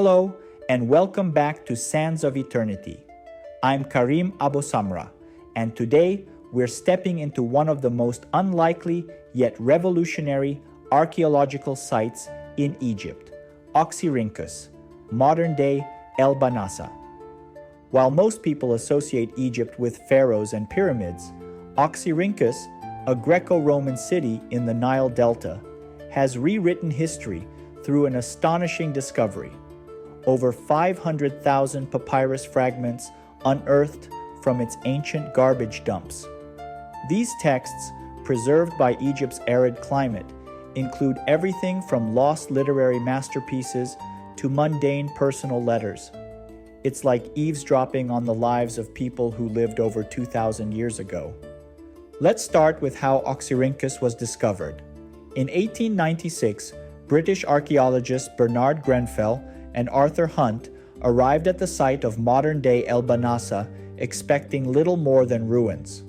Hello, and welcome back to Sands of Eternity. I'm Karim Abosamra, and today we're stepping into one of the most unlikely yet revolutionary archaeological sites in Egypt, Oxyrhynchus, modern-day El-Bahnasa. While most people associate Egypt with pharaohs and pyramids, Oxyrhynchus, a Greco-Roman city in the Nile Delta, has rewritten history through an astonishing discovery. Over 500,000 papyrus fragments unearthed from its ancient garbage dumps. These texts, preserved by Egypt's arid climate, include everything from lost literary masterpieces to mundane personal letters. It's like eavesdropping on the lives of people who lived over 2,000 years ago. Let's start with how Oxyrhynchus was discovered. In 1896, British archaeologists Bernard Grenfell and Arthur Hunt arrived at the site of modern-day El-Bahnasa expecting little more than ruins.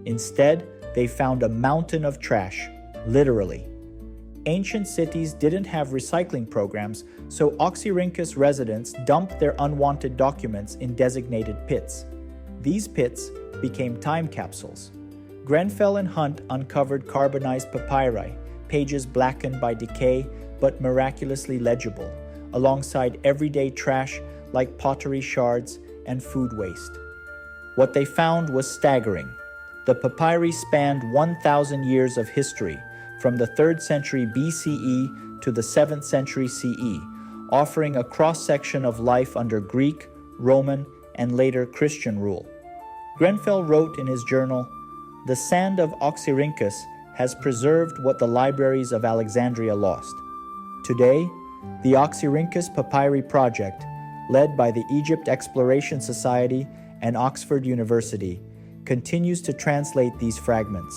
Instead, they found a mountain of trash, literally. Ancient cities didn't have recycling programs, so Oxyrhynchus residents dumped their unwanted documents in designated pits. These pits became time capsules. Grenfell and Hunt uncovered carbonized papyri, pages blackened by decay but miraculously legible, alongside everyday trash like pottery shards and food waste. What they found was staggering. The papyri spanned 1,000 years of history, from the 3rd century BCE to the 7th century CE, offering a cross-section of life under Greek, Roman, and later Christian rule. Grenfell wrote in his journal, "The sand of Oxyrhynchus has preserved what the libraries of Alexandria lost." Today, the Oxyrhynchus Papyri Project, led by the Egypt Exploration Society and Oxford University, continues to translate these fragments.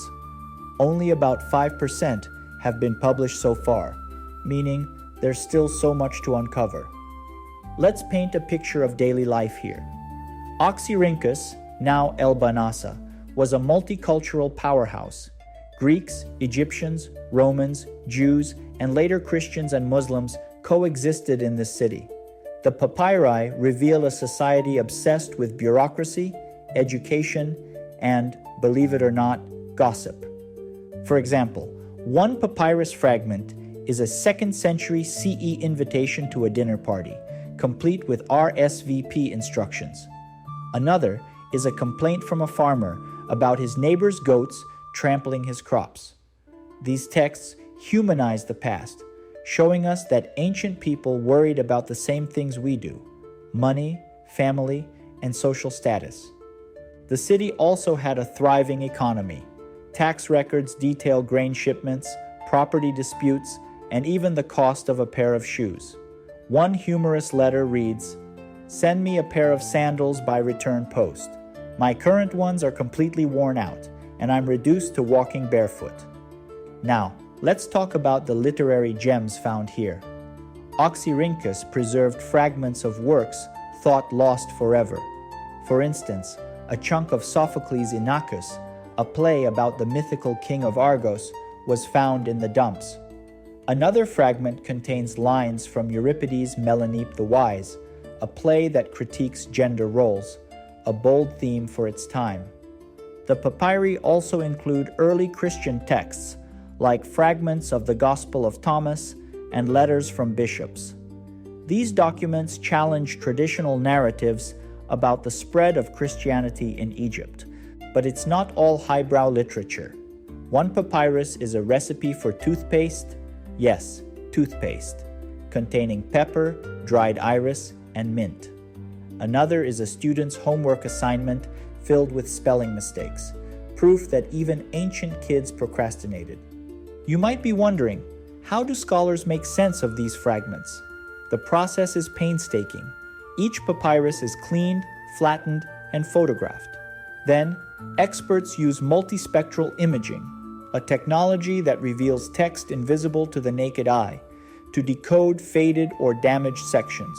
Only about 5% have been published so far, meaning there's still so much to uncover. Let's paint a picture of daily life here. Oxyrhynchus, now El-Bahnasa, was a multicultural powerhouse. Greeks, Egyptians, Romans, Jews, and later Christians and Muslims coexisted in this city. The papyri reveal a society obsessed with bureaucracy, education, and, believe it or not, gossip. For example, one papyrus fragment is a 2nd century CE invitation to a dinner party, complete with RSVP instructions. Another is a complaint from a farmer about his neighbor's goats trampling his crops. These texts humanize the past, showing us that ancient people worried about the same things we do: money, family, and social status. The city also had a thriving economy. Tax records detail grain shipments, property disputes, and even the cost of a pair of shoes. One humorous letter reads, "Send me a pair of sandals by return post. My current ones are completely worn out, and I'm reduced to walking barefoot." Now, let's talk about the literary gems found here. Oxyrhynchus preserved fragments of works thought lost forever. For instance, a chunk of Sophocles' Inachus, a play about the mythical king of Argos, was found in the dumps. Another fragment contains lines from Euripides' Melanippe the Wise, a play that critiques gender roles, a bold theme for its time. The papyri also include early Christian texts, like fragments of the Gospel of Thomas and letters from bishops. These documents challenge traditional narratives about the spread of Christianity in Egypt, but it's not all highbrow literature. One papyrus is a recipe for toothpaste, yes, toothpaste, containing pepper, dried iris, and mint. Another is a student's homework assignment filled with spelling mistakes, proof that even ancient kids procrastinated. You might be wondering, how do scholars make sense of these fragments? The process is painstaking. Each papyrus is cleaned, flattened, and photographed. Then, experts use multispectral imaging, a technology that reveals text invisible to the naked eye, to decode faded or damaged sections.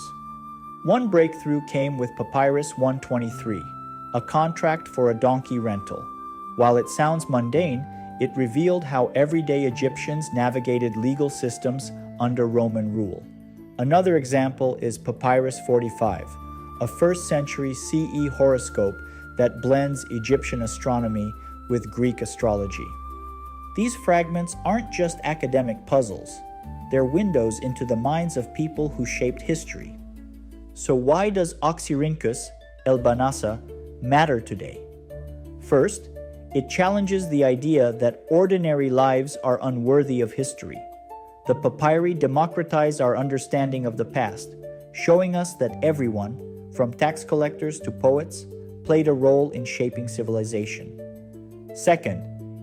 One breakthrough came with Papyrus 123, a contract for a donkey rental. While it sounds mundane, it revealed how everyday Egyptians navigated legal systems under Roman rule. Another example is Papyrus 45, a 1st century CE horoscope that blends Egyptian astronomy with Greek astrology. These fragments aren't just academic puzzles, they're windows into the minds of people who shaped history. So why does Oxyrhynchus, El-Bahnasa, matter today? First, it challenges the idea that ordinary lives are unworthy of history. The papyri democratize our understanding of the past, showing us that everyone, from tax collectors to poets, played a role in shaping civilization. Second,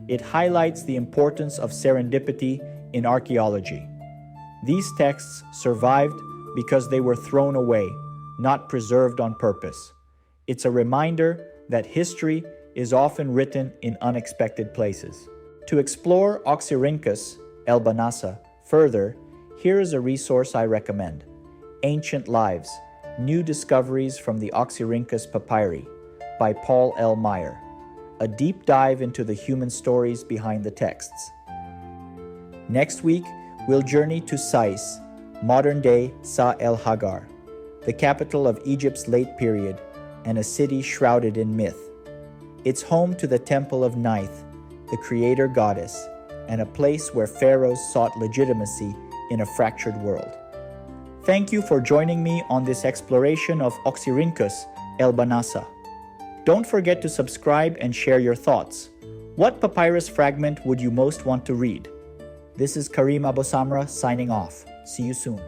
it highlights the importance of serendipity in archaeology. These texts survived because they were thrown away, not preserved on purpose. It's a reminder that history is often written in unexpected places. To explore Oxyrhynchus, El-Bahnasa, further, here is a resource I recommend: Ancient Lives, New Discoveries from the Oxyrhynchus Papyri by Paul L. Meyer, a deep dive into the human stories behind the texts. Next week, we'll journey to Sais, modern-day Sa el-Hagar, the capital of Egypt's late period and a city shrouded in myth. It's home to the Temple of Neith, the creator goddess, and a place where pharaohs sought legitimacy in a fractured world. Thank you for joining me on this exploration of Oxyrhynchus, El-Bahnasa. Don't forget to subscribe and share your thoughts. What papyrus fragment would you most want to read? This is Karim Abosamra signing off. See you soon.